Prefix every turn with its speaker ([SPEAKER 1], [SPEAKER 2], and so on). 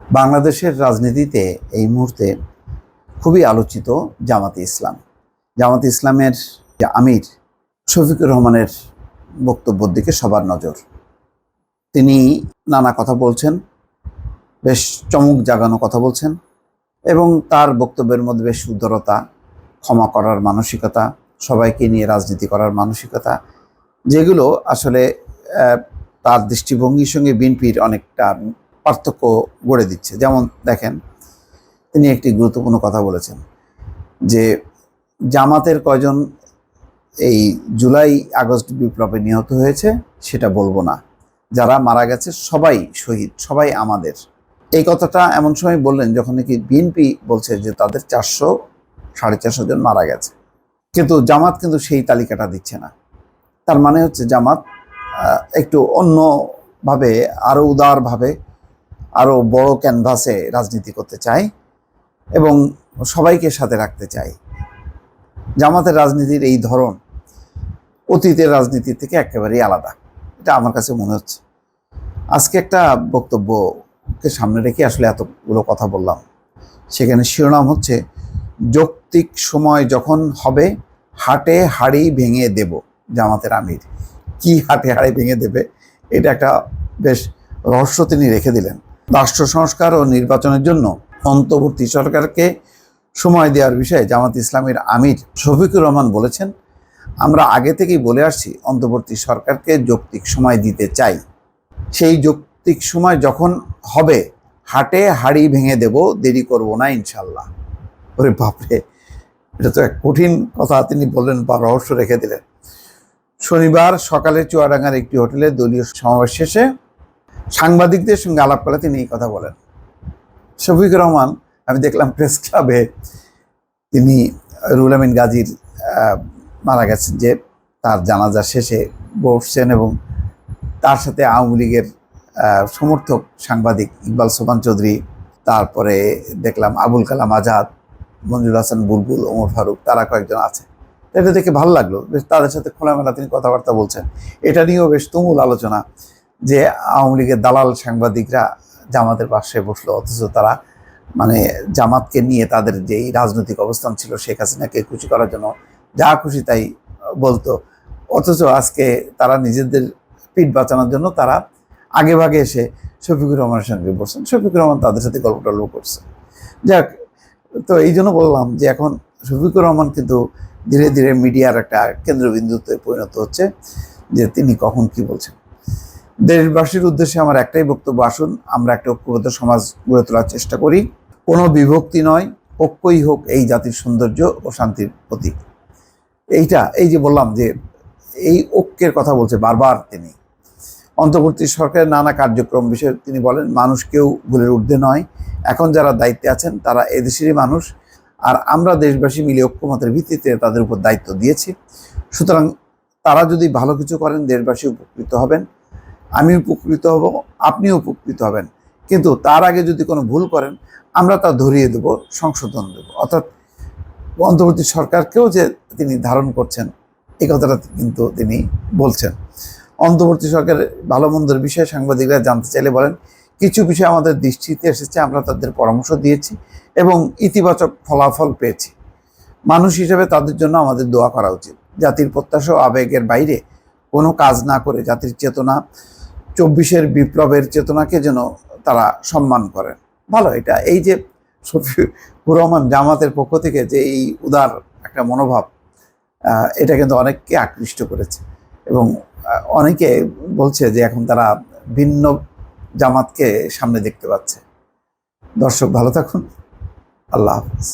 [SPEAKER 1] বাংলাদেশের রাজনীতিতে এই মুহূর্তে খুবই আলোচিত জামাতে ইসলাম। জামাতে ইসলামের যে আমির শফিকুর রহমানের বক্তব্যের দিকে সবার নজর। তিনি নানা কথা বলছেন, বেশ চমক জাগানো কথা বলছেন এবং তার বক্তব্যের মধ্যে বেশ উদারতা, ক্ষমা করার মানসিকতা, সবাইকে নিয়ে রাজনীতি করার মানসিকতা, যেগুলো আসলে তার দৃষ্টিভঙ্গির সঙ্গে বিএনপির অনেকটা পার্থক্য গড়ে দিচ্ছে। যেমন দেখেন, তিনি একটি গুরুত্বপূর্ণ কথা বলেছেন যে জামাতের কয়জন এই জুলাই আগস্ট বিপ্লবে নিহত হয়েছে সেটা বলবো না, যারা মারা গেছে সবাই শহীদ, সবাই আমাদের। এই কথাটা এমন সময় বললেন যখন নাকি বিএনপি বলছে যে তাদের 400-450 জন মারা গেছে, কিন্তু জামাত কিন্তু সেই তালিকাটা দিচ্ছে না। তার মানে হচ্ছে জামাত একটু অন্যভাবে, আরও উদারভাবে, আরও বড় ক্যানভাসে রাজনীতি করতে চায় এবং সবাইকে সাথে রাখতে চায়। জামাতের রাজনীতির এই ধরন অতীতের রাজনীতি থেকে একেবারেই আলাদা, এটা আমার কাছে মনে হচ্ছে। আজকে একটা বক্তব্যকে সামনে রেখে আসলে এতগুলো কথা বললাম। সেখানে শিরোনাম হচ্ছে, যৌক্তিক সময় যখন হবে হাটে হাড়ি ভেঙে দেব। জামাতের আমির কি হাটে হাড়ি ভেঙে দেবে, এটা একটা বেশ রহস্য তিনি রেখে দিলেন। রাষ্ট্র সংস্কার ও নির্বাচনের জন্য অন্তর্বর্তী সরকারকে সময় দেওয়ার বিষয়ে জামাত ইসলামের আমির শফিকুর রহমান বলেছেন, আমরা আগে থেকেই বলে আসছি অন্তর্বর্তী সরকারকে যৌক্তিক সময় দিতে চাই। সেই যৌক্তিক সময় যখন হবে হাটে হাড়ি ভেঙে দেব, দেরি করব না ইনশাল্লাহ। ওরে বাপরে, এটা তো এক কঠিন কথা তিনি বললেন বা রহস্য রেখে দিলেন। শনিবার সকালে চুয়াডাঙ্গার একটি হোটেলে দলীয় সমাবেশ শেষে সাংবাদিকদের সঙ্গে আলাপ করে তিনি এই কথা বলেন। শফিকুর রহমান, আমি দেখলাম প্রেস ক্লাবে তিনি রুহুল আমিন গাজীর মারা গেছেন যে তার জানাজা শেষে বসছেন এবং তার সাথে আওয়ামী লীগের সমর্থক সাংবাদিক ইকবাল সোবহান চৌধুরী, তারপরে দেখলাম আবুল কালাম আজাদ, মঞ্জুর হাসান বুলবুল, ওমর ফারুক, তারা কয়েকজন আছে। এটা দেখে ভালো লাগলো, বেশ তাদের সাথে খোলামেলা তিনি কথাবার্তা বলছেন। এটা নিয়েও বেশ তুমুল আলোচনা যে আওয়ামী লীগের দালাল সাংবাদিকরা জামাতের পাশে বসলো, অথচ তারা মানে জামাতকে নিয়ে তাদের যেই রাজনৈতিক অবস্থান ছিল শেখ হাসিনাকে খুশি করার জন্য যা খুশি তাই বলতো, অথচ আজকে তারা নিজেদের পিঠ বাঁচানোর জন্য তারা আগে ভাগে এসে শফিকুর রহমানের সঙ্গে বসছেন। শফিকুর রহমান তাদের সাথে গল্প টল্প করছে। যাক, তো এই জন্য বললাম যে এখন শফিকুর রহমান কিন্তু ধীরে ধীরে মিডিয়ার একটা কেন্দ্রবিন্দুতে পরিণত হচ্ছে, যে তিনি কখন কি বলছেন। দেশবাসীর উদ্দেশ্যে আমার একটাই বক্তব্য, আসুন আমরা একটা ঐক্যবদ্ধ সমাজ গড়ে তোলার চেষ্টা করি। কোনো বিভক্তি নয়, ঐক্যই হোক এই জাতির সৌন্দর্য ও শান্তির প্রতীক। এই যে বললাম যে এই ঐক্যের কথা বলছে বারবার তিনি। অন্তর্বর্তী সরকারের নানা কার্যক্রম বিষয়ে তিনি বলেন, মানুষ কেউ ভুলের ঊর্ধ্বে নয়, এখন যারা দায়িত্বে আছেন তারা এদেশেরই মানুষ, আর আমরা দেশবাসী মিলে ঐক্যমতের ভিত্তিতে তাদের উপর দায়িত্ব দিয়েছি। সুতরাং তারা যদি ভালো কিছু করেন দেশবাসী উপকৃত হবেন, আমি উপকৃত হব, আপনিও উপকৃত হবেন। কিন্তু তার আগে যদি কোনো ভুল করেন আমরা তা ধরিয়ে দেব, সংশোধন দেব। অর্থাৎ অন্তর্বর্তী সরকারকেও যে তিনি ধারণ করছেন এই কথাটা কিন্তু তিনি বলছেন। অন্তর্বর্তী সরকারের ভালো মন্দের বিষয়ে সাংবাদিকরা জানতে চাইলে বলেন, কিছু বিষয় আমাদের দৃষ্টিতে এসেছে, আমরা তাদের পরামর্শ দিয়েছি এবং ইতিবাচক ফলাফল পেয়েছি। মানুষ হিসেবে তাদের জন্য আমাদের দোয়া করা উচিত। জাতির প্রত্যাশা ও আবেগের বাইরে কোনো কাজ না করে জাতির চেতনা, 24-এর বিপ্লবের চেতনাকে যেন তারা সম্মান করেন। ভালো এটা, এই যে শফিকুর রহমান জামাতের পক্ষ থেকে যে এই উদার একটা মনোভাব, এটা কিন্তু অনেককে আকৃষ্ট করেছে এবং অনেকে বলছে যে এখন তারা ভিন্ন জামাতকে সামনে দেখতে পাচ্ছে। দর্শক ভালো থাকুন, আল্লাহ হাফেজ।